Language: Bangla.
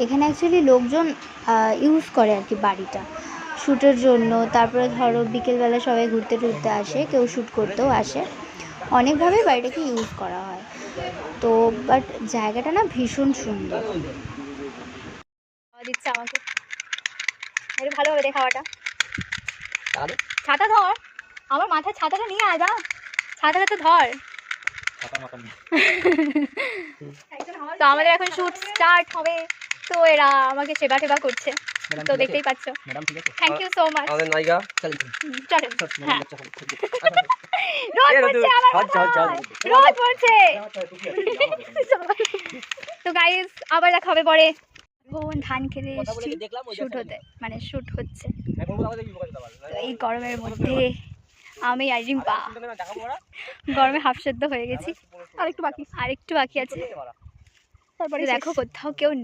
এখানে অ্যাকচুয়ালি লোকজন ইউজ করে আর কি বাড়িটা শ্যুটের জন্য। তারপরে ধরো বিকেলবেলা সবাই ঘুরতে টুরতে আসে, কেউ শ্যুট করতেও আসে, অনেকভাবেই বাড়িটাকে ইউজ করা হয়। তো বাট জায়গাটা না ভীষণ সুন্দর। দিচ্ছে আমাকে এটা ভালো হবে খাওয়াটা। ছাতা ধর, আমার মাথায় ছাতাটা নিয়ে আয়, যা ছাতাটা তো ধর। তো আমাদের এখন শুট স্টার্ট হবে, তো এরা আমাকে সেবা টেবা করছে, তো দেখতেই পাচ্ছ। Thank you so much. আমাদের নায়িকা চলো হ্যাঁ রোদ পড়ছে, আমার রোদ পড়ছে। তো গাইস আবার দেখা হবে পরে। এখন ধান খেতে এসেছি শুট হতে, মানে শুট হচ্ছে। তো এই গরমের মধ্যে আমি আর রিম্পা গরমে হাফ সেদ্ধ হয়ে গেছি, আরেকটু বাকি আছে। তারপরে দেখো কোথাও কেউ নেই।